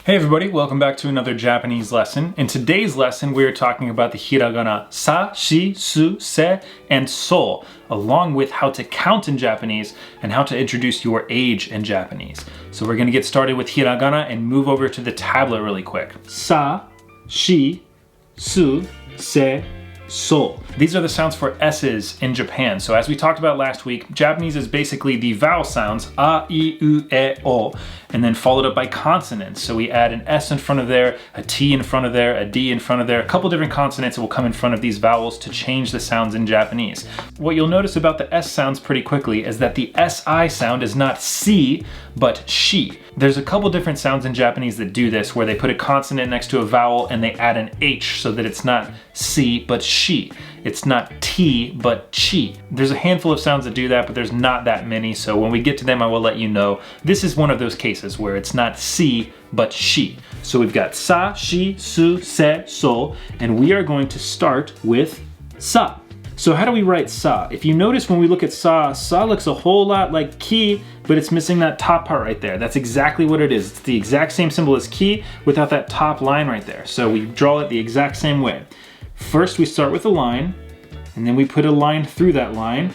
Hey everybody, welcome back to another Japanese lesson. In today's lesson, we are talking about the hiragana sa, shi, su, se, and so, along with how to count in Japanese and how to introduce your age in Japanese. So we're going to get started with hiragana and move over to the tablet really quick. Sa, shi, su, se, so. These are the sounds for S's in Japan. So as we talked about last week, Japanese is basically the vowel sounds, a, I, U, E, O, and then followed up by consonants. So we add an S in front of there, a T in front of there, a D in front of there, a couple different consonants will come in front of these vowels to change the sounds in Japanese. What you'll notice about the S sounds pretty quickly is that the SI sound is not si, but shi. There's a couple different sounds in Japanese that do this, where they put a consonant next to a vowel and they add an H so that it's not si, but shi. It's not T, but chi. There's a handful of sounds that do that, but there's not that many, so when we get to them, I will let you know. This is one of those cases where it's not si, but shi. So we've got sa, shi, su, se, so, and we are going to start with sa. So how do we write sa? If you notice when we look at sa, sa looks a whole lot like ki, but it's missing that top part right there. That's exactly what it is. It's the exact same symbol as ki without that top line right there. So we draw it the exact same way. First we start with a line, and then we put a line through that line.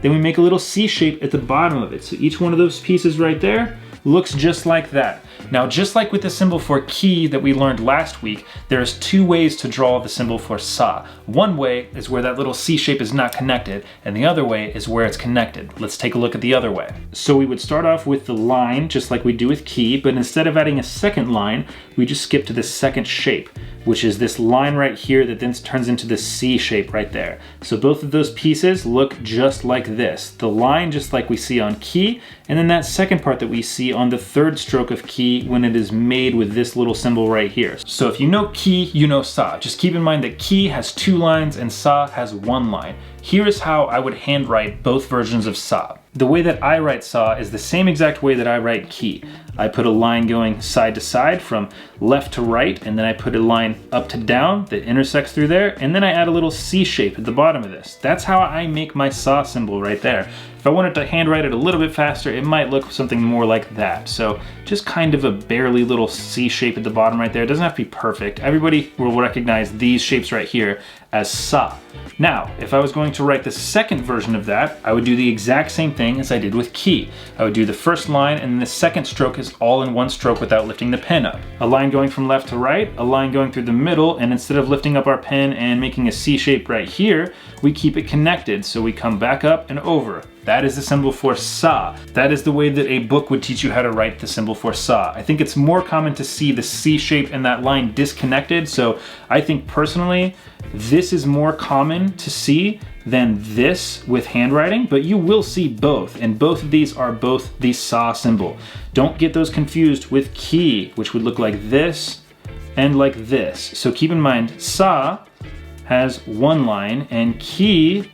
Then we make a little C shape at the bottom of it. So each one of those pieces right there looks just like that. Now, just like with the symbol for ki that we learned last week, there's two ways to draw the symbol for sa. One way is where that little C shape is not connected, and the other way is where it's connected. Let's take a look at the other way. So we would start off with the line, just like we do with ki, but instead of adding a second line, we just skip to the second shape, which is this line right here that then turns into the C shape right there. So both of those pieces look just like this. The line just like we see on ki, and then that second part that we see on the third stroke of ki when it is made with this little symbol right here. So if you know ki, you know sa. Just keep in mind that ki has two lines and sa has one line. Here is how I would handwrite both versions of sa. The way that I write sa is the same exact way that I write ki. I put a line going side to side from left to right, and then I put a line up to down that intersects through there, and then I add a little C shape at the bottom of this. That's how I make my sa symbol right there. If I wanted to handwrite it a little bit faster, it might look something more like that. So just kind of a barely little C shape at the bottom right there. It doesn't have to be perfect. Everybody will recognize these shapes right here as sa. Now, if I was going to write the second version of that, I would do the exact same thing as I did with ki. I would do the first line, and the second stroke is all in one stroke without lifting the pen up. A line going from left to right, a line going through the middle, and instead of lifting up our pen and making a C shape right here, we keep it connected, so we come back up and over. That is the symbol for sa. That is the way that a book would teach you how to write the symbol for sa. I think it's more common to see the C shape and that line disconnected, so I think personally, this is more common to see than this with handwriting, but you will see both, and both of these are both the sa symbol. Don't get those confused with ki, which would look like this and like this. So keep in mind, sa has one line and ki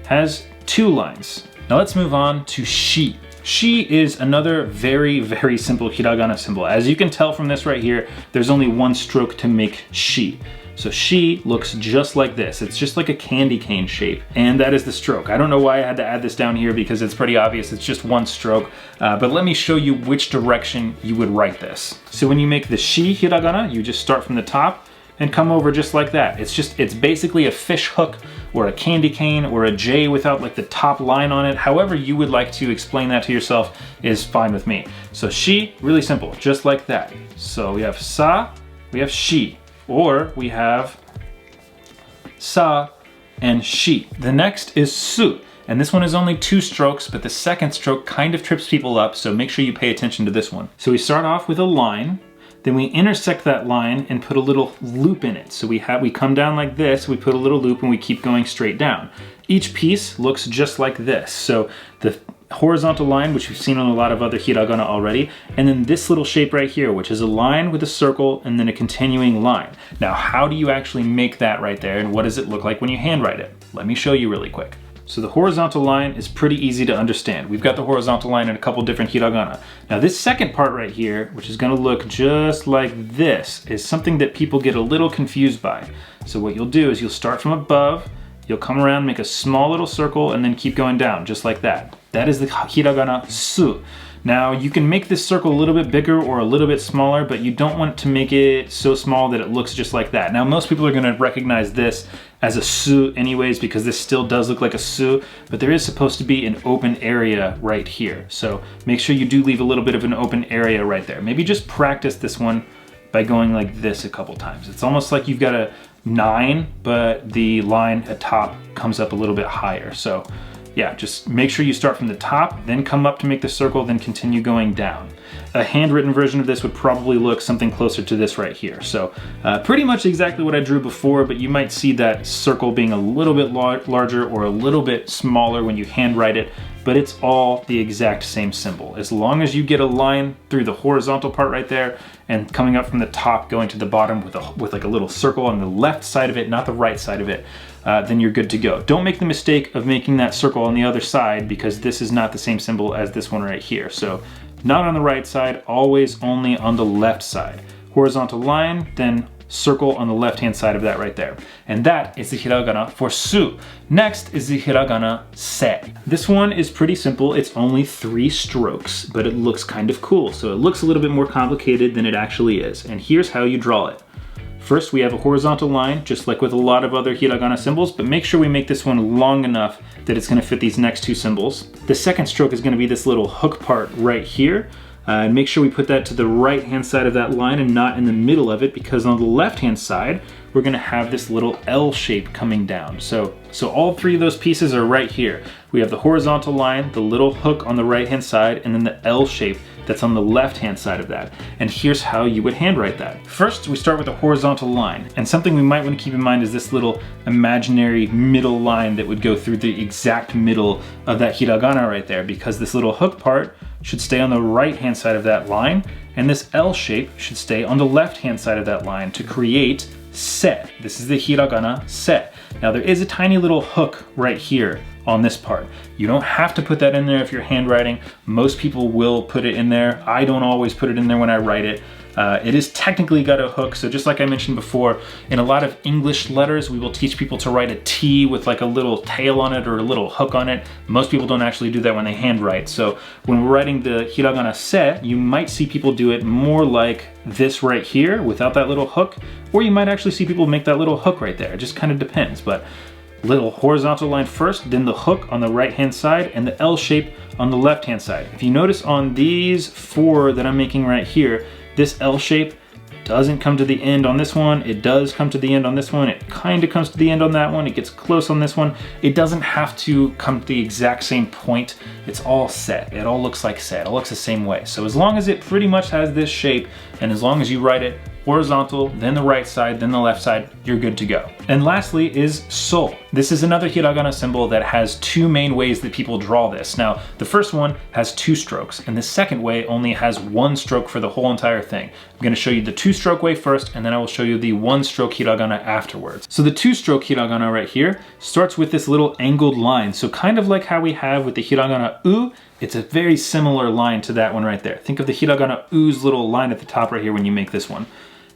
has two lines. Now let's move on to shi. Shi is another very, very simple hiragana symbol. As you can tell from this right here, there's only one stroke to make shi. So shi looks just like this. It's just like a candy cane shape, and that is the stroke. I don't know why I had to add this down here because it's pretty obvious. It's just one stroke, but let me show you which direction you would write this. So when you make the shi hiragana, you just start from the top and come over just like that. It's basically a fish hook or a candy cane or a J without like the top line on it. However you would like to explain that to yourself is fine with me. So shi, really simple, just like that. So we have sa, we have shi, or we have sa and shi. The next is su, and this one is only two strokes, but the second stroke kind of trips people up, so make sure you pay attention to this one. So we start off with a line, then we intersect that line and put a little loop in it. So we come down like this, we put a little loop and we keep going straight down. Each piece looks just like this. So the horizontal line, which we've seen on a lot of other hiragana already, and then this little shape right here, which is a line with a circle and then a continuing line. Now, how do you actually make that right there, and what does it look like when you handwrite it? Let me show you really quick. So the horizontal line is pretty easy to understand. We've got the horizontal line in a couple different hiragana. Now this second part right here, which is gonna look just like this, is something that people get a little confused by. So what you'll do is you'll start from above, you'll come around, make a small little circle, and then keep going down, just like that. That is the hiragana su. Now you can make this circle a little bit bigger or a little bit smaller, but you don't want to make it so small that it looks just like that. Now most people are gonna recognize this as a su anyways, because this still does look like a su, but there is supposed to be an open area right here. So make sure you do leave a little bit of an open area right there. Maybe just practice this one by going like this a couple times. It's almost like you've got a 9, but the line at top comes up a little bit higher. So yeah, just make sure you start from the top, then come up to make the circle, then continue going down. A handwritten version of this would probably look something closer to this right here. So pretty much exactly what I drew before, but you might see that circle being a little bit larger or a little bit smaller when you handwrite it, but it's all the exact same symbol. As long as you get a line through the horizontal part right there and coming up from the top going to the bottom with like a little circle on the left side of it, not the right side of it, then you're good to go. Don't make the mistake of making that circle on the other side, because this is not the same symbol as this one right here. So not on the right side, always only on the left side. Horizontal line, then circle on the left-hand side of that right there. And that is the hiragana for su. Next is the hiragana se. This one is pretty simple. It's only 3 strokes, but it looks kind of cool. So it looks a little bit more complicated than it actually is. And here's how you draw it. First, we have a horizontal line, just like with a lot of other hiragana symbols, but make sure we make this one long enough that it's gonna fit these next 2 symbols. The second stroke is gonna be this little hook part right here. And make sure we put that to the right-hand side of that line and not in the middle of it, because on the left-hand side, we're gonna have this little L shape coming down. So all 3 of those pieces are right here. We have the horizontal line, the little hook on the right-hand side, and then the L shape that's on the left-hand side of that. And here's how you would handwrite that. First, we start with a horizontal line. And something we might want to keep in mind is this little imaginary middle line that would go through the exact middle of that hiragana right there, because this little hook part should stay on the right-hand side of that line, and this L shape should stay on the left-hand side of that line to create se. This is the hiragana se. Now there is a tiny little hook right here on this part. You don't have to put that in there if you're handwriting. Most people will put it in there. I don't always put it in there when I write it. It is technically got a hook, so just like I mentioned before, in a lot of English letters, we will teach people to write a T with like a little tail on it or a little hook on it. Most people don't actually do that when they handwrite. So when we're writing the hiragana se, you might see people do it more like this right here without that little hook, or you might actually see people make that little hook right there. It just kind of depends, but little horizontal line first, then the hook on the right-hand side, and the L shape on the left-hand side. If you notice on these 4 that I'm making right here, this L shape doesn't come to the end on this one. It does come to the end on this one. It kind of comes to the end on that one. It gets close on this one. It doesn't have to come to the exact same point. It's all set. It all looks like set. It looks the same way. So as long as it pretty much has this shape, and as long as you write it horizontal, then the right side, then the left side, you're good to go. And lastly is so. This is another hiragana symbol that has 2 main ways that people draw this. Now, the first one has 2 strokes, and the second way only has 1 stroke for the whole entire thing. I'm gonna show you the 2-stroke way first, and then I will show you the 1-stroke hiragana afterwards. So the 2-stroke hiragana right here starts with this little angled line. So kind of like how we have with the hiragana u, it's a very similar line to that one right there. Think of the hiragana u's little line at the top right here when you make this one.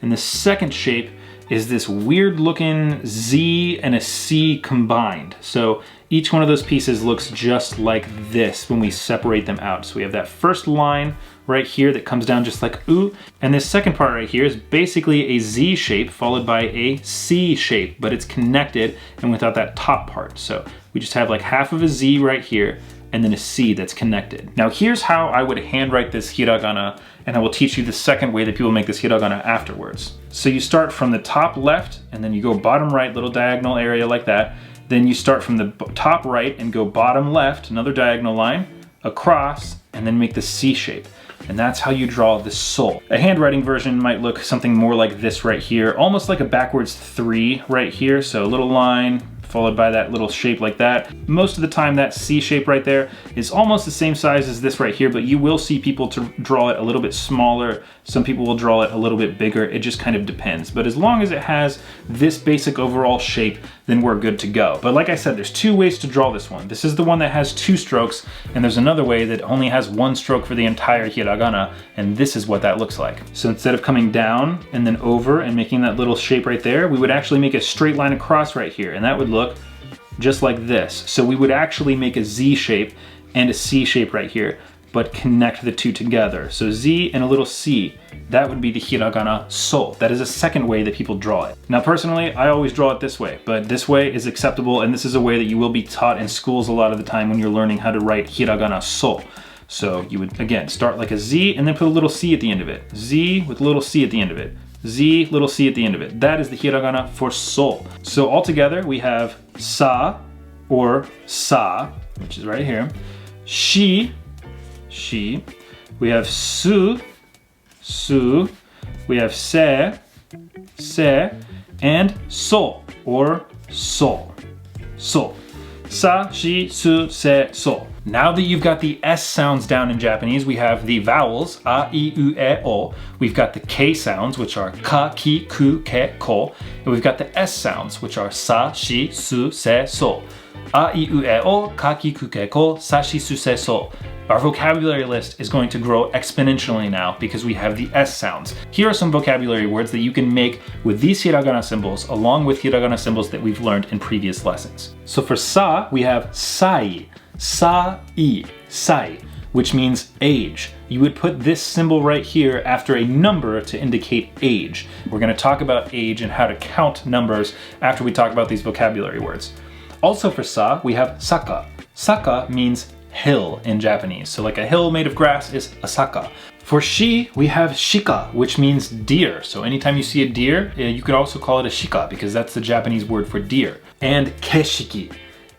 And the second shape is this weird looking Z and a C combined. So each one of those pieces looks just like this when we separate them out. So we have that first line right here that comes down just like U, and this second part right here is basically a Z shape followed by a C shape, but it's connected and without that top part. So we just have like half of a Z right here and then a C that's connected. Now here's how I would handwrite this hiragana, and I will teach you the second way that people make this hiragana afterwards. So you start from the top left and then you go bottom right, little diagonal area like that. Then you start from the top right and go bottom left, another diagonal line, across, and then make the C shape. And that's how you draw the soul. A handwriting version might look something more like this right here, almost like a backwards 3 right here. So a little line, followed by that little shape like that. Most of the time that C shape right there is almost the same size as this right here, but you will see people to draw it a little bit smaller. Some people will draw it a little bit bigger. It just kind of depends. But as long as it has this basic overall shape, then we're good to go. But like I said, there's 2 ways to draw this one. This is the one that has 2 strokes, and there's another way that only has 1 stroke for the entire hiragana, and this is what that looks like. So instead of coming down and then over and making that little shape right there, we would actually make a straight line across right here, and that would look just like this. So we would actually make a Z shape and a C shape right here, but connect the two together. So Z and a little C, that would be the hiragana so. That is a second way that people draw it. Now personally, I always draw it this way, but this way is acceptable, and this is a way that you will be taught in schools a lot of the time when you're learning how to write hiragana so. So you would, again, start like a Z and then put a little C at the end of it. Z with a little C at the end of it. Z, little C at the end of it. That is the hiragana for so. So altogether, we have sa, or sa, which is right here. Shi, she. We have su, su. We have se, se. And so, or so. So. Sa, shi, su, se, so. Now that you've got the S sounds down in Japanese, we have the vowels, a, I, U, E, O. We've got the K sounds, which are ka, ki, ku, ke, ko. And we've got the S sounds, which are sa, shi, su, se, so. A, I, U, E, O, ka, ki, ku, ke, ko, sa, shi, su, se, so. Our vocabulary list is going to grow exponentially now because we have the S sounds. Here are some vocabulary words that you can make with these hiragana symbols along with hiragana symbols that we've learned in previous lessons. So for sa, we have sai, sai, sai, which means age. You would put this symbol right here after a number to indicate age. We're going to talk about age and how to count numbers after we talk about these vocabulary words. Also for sa, we have saka. Saka means hill in Japanese. So like a hill made of grass is a saka. For shi, we have shika, which means deer. So anytime you see a deer, you could also call it a shika because that's the Japanese word for deer. And keshiki.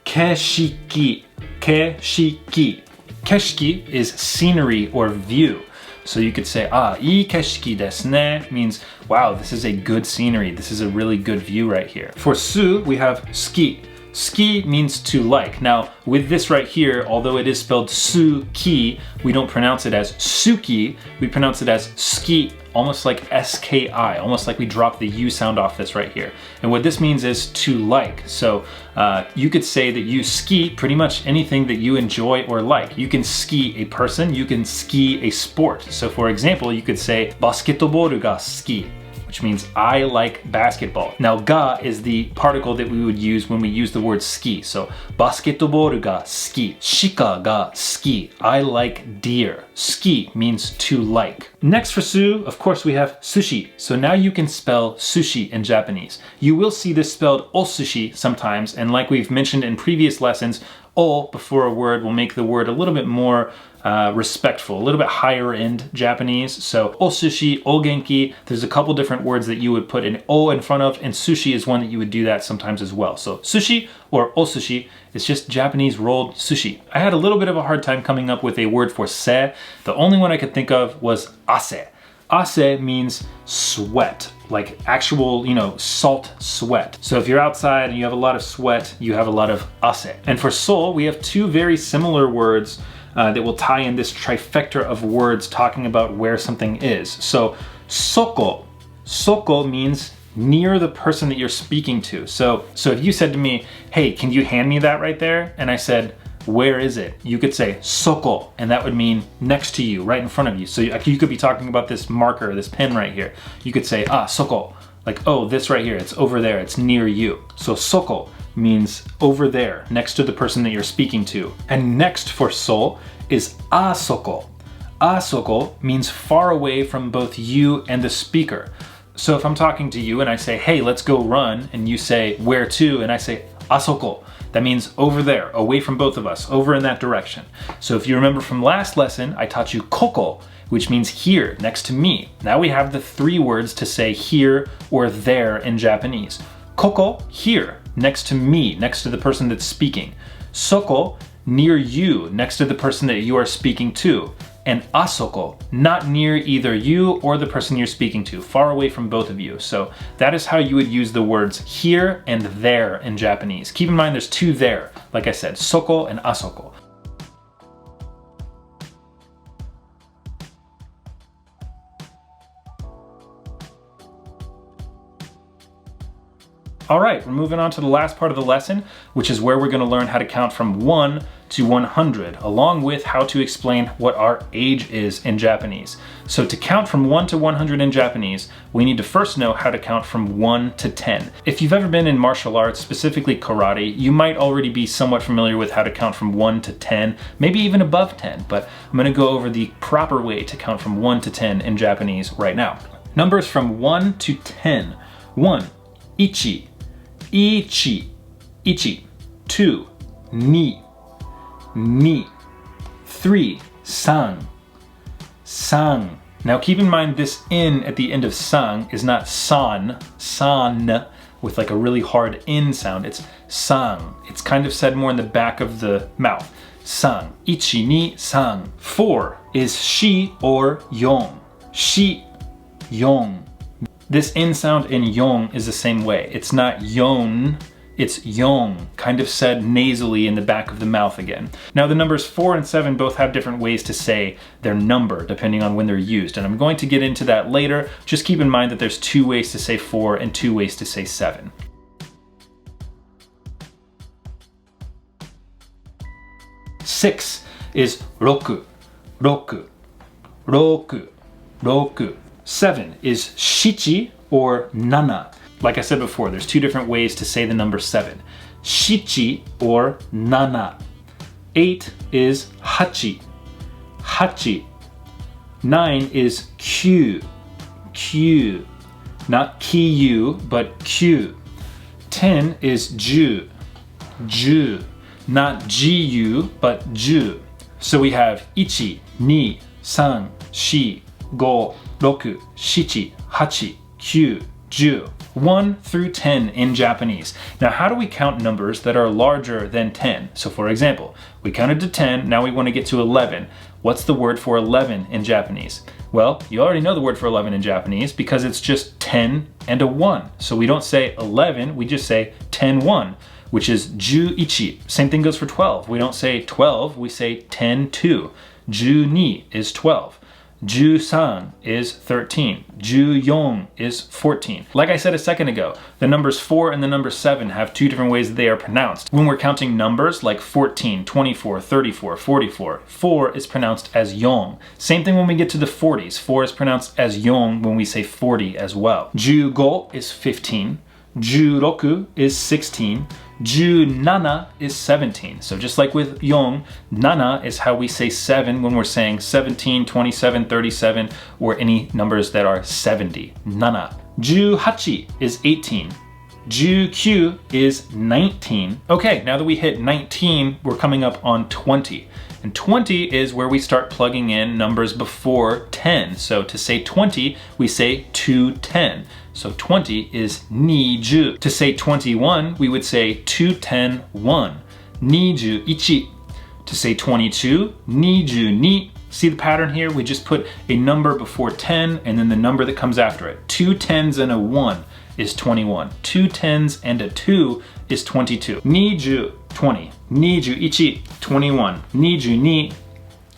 Keshiki. Keshiki. Keshiki is scenery or view. So you could say, ii keshiki desu ne, means, wow, this is a good scenery. This is a really good view right here. For su, we have ski. Ski means to like. Now, with this right here, although it is spelled su-ki, we don't pronounce it as suki, we pronounce it as ski, almost like S-K-I, almost like we drop the U sound off this right here. And what this means is to like. So you could say that you ski pretty much anything that you enjoy or like. You can ski a person, you can ski a sport. So for example, you could say, basketball ga ski, which means I like basketball. Now, ga is the particle that we would use when we use the word ski. So, basketball ga ski. Shika ga ski. I like deer. Ski means to like. Next for su, of course, we have sushi. So now you can spell sushi in Japanese. You will see this spelled osushi sometimes, and like we've mentioned in previous lessons, o before a word will make the word a little bit more respectful, a little bit higher end Japanese. So osushi, ogenki, there's a couple different words that you would put an o in front of, and sushi is one that you would do that sometimes as well. So sushi or osushi is just Japanese rolled sushi. I had a little bit of a hard time coming up with a word for se. The only one I could think of was ase. Ase means sweat, like actual, salt sweat. So if you're outside and you have a lot of sweat, you have a lot of ase. And for so, we have two very similar words that will tie in this trifecta of words talking about where something is. So soko. Soko means near the person that you're speaking to. So if you said to me, hey, can you hand me that right there? And I said, where is it? You could say soko, and that would mean next to you, right in front of you. So you could be talking about this marker, this pen right here. You could say, soko, like, oh, this right here, it's over there, it's near you. So soko means over there, next to the person that you're speaking to. And next for so is asoko. Asoko means far away from both you and the speaker. So if I'm talking to you and I say, hey, let's go run, and you say, where to? And I say, asoko. That means over there, away from both of us, over in that direction. So if you remember from last lesson, I taught you koko, which means here, next to me. Now we have the three words to say here or there in Japanese. Koko, here, next to me, next to the person that's speaking. Soko, near you, next to the person that you are speaking to. And asoko, not near either you or the person you're speaking to, far away from both of you. So that is how you would use the words here and there in Japanese. Keep in mind there's two there, like I said, soko and asoko. All right, we're moving on to the last part of the lesson, which is where we're going to learn how to count from 1 to 100, along with how to explain what our age is in Japanese. So to count from 1 to 100 in Japanese, we need to first know how to count from 1 to 10. If you've ever been in martial arts, specifically karate, you might already be somewhat familiar with how to count from 1 to 10, maybe even above 10, but I'm going to go over the proper way to count from 1 to 10 in Japanese right now. Numbers from 1 to 10. 1, ichi. Ichi, ichi. 2, ni, ni. 3, san, san. Now keep in mind this in at the end of san is not san, san, with like a really hard in sound. It's san. It's kind of said more in the back of the mouth. San, ichi, ni, san. 4 is shi or yon. Shi, yon. This in sound in yon is the same way. It's not yon, it's yon, kind of said nasally in the back of the mouth again. Now the numbers 4 and 7 both have different ways to say their number depending on when they're used, and I'm going to get into that later. Just keep in mind that there's 2 ways to say 4 and 2 ways to say 7. 6 is roku, roku, roku, roku. 7 is shichi or nana. Like I said before, there's 2 different ways to say the number 7. Shichi or nana. 8 is hachi, hachi. 9 is kyu, kyu. Not kiyu, but kyu. 10 is ju, ju. Not jiyu, but ju. So we have ichi, ni, san, shi, go, roku, shichi, hachi, kyu, ju. 1 through 10 in Japanese. Now, how do we count numbers that are larger than 10? So for example, we counted to 10, now we want to get to 11. What's the word for 11 in Japanese? Well, you already know the word for 11 in Japanese because it's just 10 and a 1. So we don't say 11, we just say 10-1, which is ju-ichi. Same thing goes for 12. We don't say 12, we say 10-2. Ju-ni is 12. Ju-san is 13. Ju-yon is 14. Like I said a second ago, the numbers 4 and the number 7 have 2 different ways that they are pronounced. When we're counting numbers like 14, 24, 34, 44, 4 is pronounced as yon. Same thing when we get to the 40s. 4 is pronounced as yon when we say 40 as well. Ju-go is 15. Ju-roku is 16. Ju-nana is 17. So just like with yon, nana is how we say 7 when we're saying 17, 27, 37, or any numbers that are 70. Nana. Ju-hachi is 18. Ju-kyu is 19. Okay, now that we hit 19, we're coming up on 20. And 20 is where we start plugging in numbers before 10. So to say 20, we say 210. So 20 is niju. To say 21, we would say 210-1. Niju-ichi. To say 22, niju-ni. See the pattern here? We just put a number before 10 and then the number that comes after it. 2 10s and a 1 is 21. 2 10s and a 2 is 22. Niju, 20. Niju-ichi, 21. Niju-ni,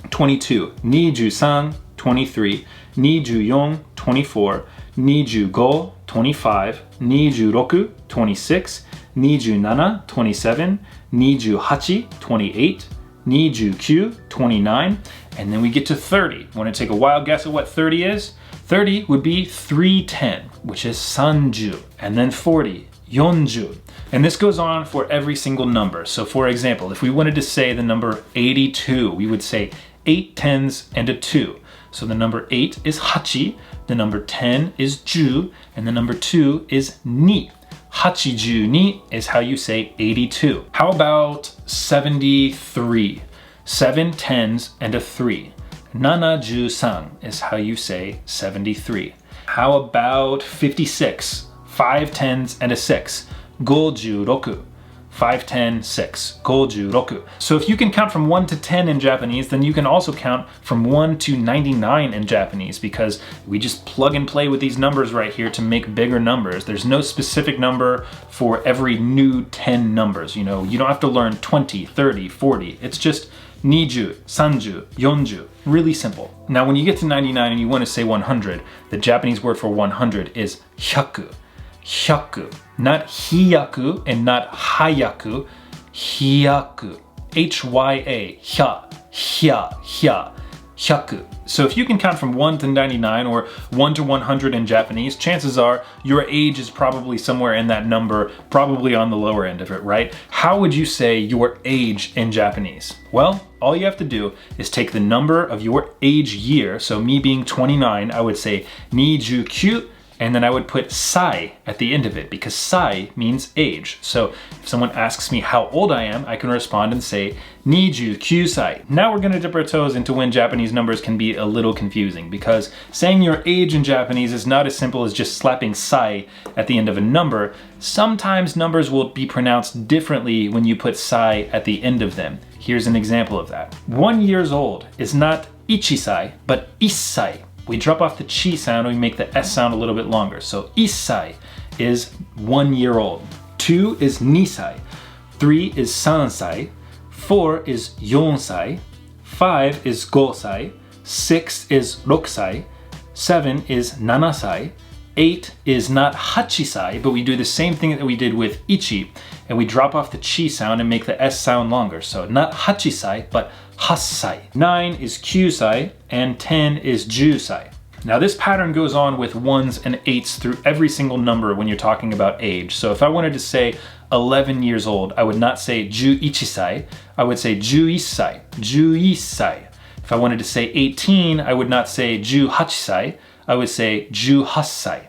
22. Niju-san, 23. Niju-yon, 24. Niju-go, 25. Niju-roku, 26. Niju-nana, 27. Niju-hachi, 28. Niju-kyu, 29. And then we get to 30. Want to take a wild guess at what 30 is? 30 would be 310, which is sanju. And then 40, yonju. And this goes on for every single number. So for example, if we wanted to say the number 82, we would say 8 10s and a 2. So the number 8 is hachi, the number 10 is ju, and the number 2 is ni. Hachiju ni is how you say 82. How about 73? 7 10s and a 3. Nanaju-san is how you say 73. How about 56? 5 10s and a 6. Goju-roku. 5, 10, 6. Goju-roku. So if you can count from 1 to 10 in Japanese, then you can also count from 1 to 99 in Japanese, because we just plug and play with these numbers right here to make bigger numbers. There's no specific number for every new 10 numbers. You know, you don't have to learn 20, 30, 40. It's just niju, sanju, yonju. Really simple. Now when you get to 99 and you want to say 100, the Japanese word for 100 is hyaku. hyaku. Not hiyaku and not hayaku. Hyaku. H-Y-A. Hya. Hya. Hya. Hyaku. So if you can count from 1 to 99 or 1 to 100 in Japanese, chances are your age is probably somewhere in that number, probably on the lower end of it, right? How would you say your age in Japanese? Well, all you have to do is take the number of your age year. So me being 29, I would say 29, and then I would put sai at the end of it because sai means age. So if someone asks me how old I am, I can respond and say 29 sai. Now we're gonna dip our toes into when Japanese numbers can be a little confusing because saying your age in Japanese is not as simple as just slapping sai at the end of a number. Sometimes numbers will be pronounced differently when you put sai at the end of them. Here's an example of that. 1 year old is not ichisai, but issai. We drop off the chi sound and we make the s sound a little bit longer. So issai is 1 year old. 2 is nisai. 3 is sansai. 4 is yonsai. 5 is gosai. 6 is rokusai. 7 is nanasai. 8 is not hachisai, but we do the same thing that we did with ichi, and we drop off the chi sound and make the s sound longer. So not hachisai, but hassai. 9 is kyusai, and 10 is jusai. Now this pattern goes on with 1s and 8s through every single number when you're talking about age. So if I wanted to say 11 years old, I would not say 11sai, I would say 11sai, 11sai. If I wanted to say 18, I would not say 18sai, I would say 18sai,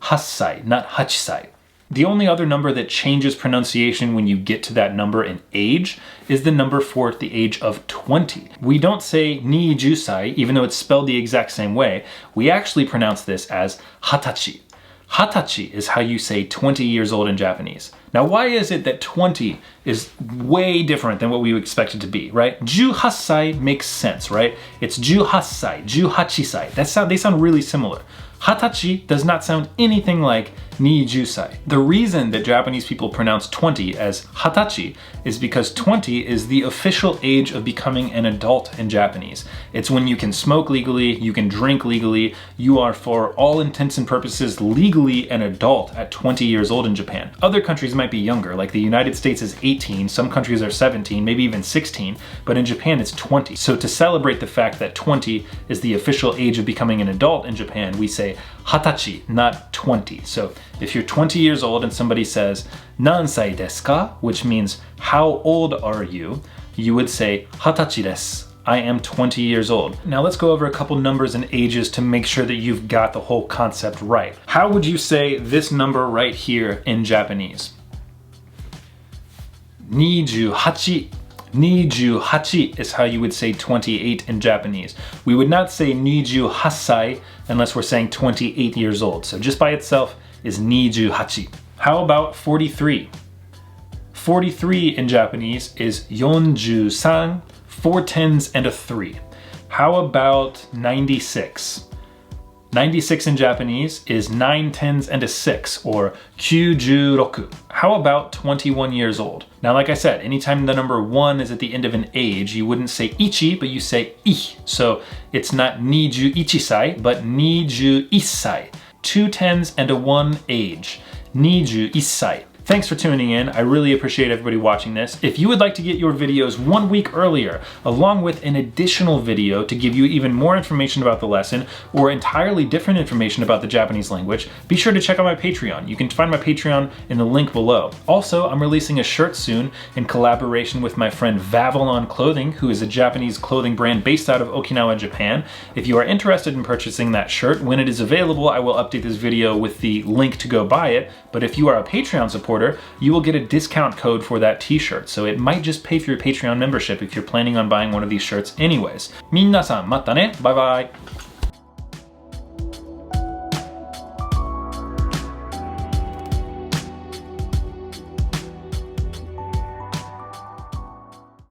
8sai, not 8sai. The only other number that changes pronunciation when you get to that number in age is the number for the age of 20. We don't say 20sai, even though it's spelled the exact same way. We actually pronounce this as hatachi. Hatachi is how you say 20 years old in Japanese. Now, why is it that 20 is way different than what we would expect it to be, right? 18sai makes sense, right? It's 18sai, 18sai. They sound really similar. Hatachi does not sound anything like 20sai. The reason that Japanese people pronounce 20 as hatachi is because 20 is the official age of becoming an adult in Japanese. It's when you can smoke legally, you can drink legally, you are for all intents and purposes legally an adult at 20 years old in Japan. Other countries might be younger, like the United States is 18, some countries are 17, maybe even 16, but in Japan it's 20. So to celebrate the fact that 20 is the official age of becoming an adult in Japan, we say hatachi, not 20. So if you're 20 years old and somebody says, nansai desu ka, which means how old are you, you would say hatachi desu. I am 20 years old. Now let's go over a couple numbers and ages to make sure that you've got the whole concept right. How would you say this number right here in Japanese? 28. 28 is how you would say 28 in Japanese. We would not say 28sai unless we're saying 28 years old. So just by itself is 28. How about 43? 43 in Japanese is 43, 4 tens and a 3. How about 96? 96 in Japanese is 9 tens and a 6, or 96. How about 21 years old? Now, like I said, anytime the number 1 is at the end of an age, you wouldn't say ichi, but you say I. So it's not 21sai, but 21sai. 2 tens and a 1 age. 21sai. Thanks for tuning in. I really appreciate everybody watching this. If you would like to get your videos 1 week earlier, along with an additional video to give you even more information about the lesson or entirely different information about the Japanese language, be sure to check out my Patreon. You can find my Patreon in the link below. Also, I'm releasing a shirt soon in collaboration with my friend Vavalon Clothing, who is a Japanese clothing brand based out of Okinawa, Japan. If you are interested in purchasing that shirt, when it is available, I will update this video with the link to go buy it. But if you are a Patreon supporter, you will get a discount code for that t-shirt. So it might just pay for your Patreon membership if you're planning on buying one of these shirts anyways. 皆さん、またね。バイバイ。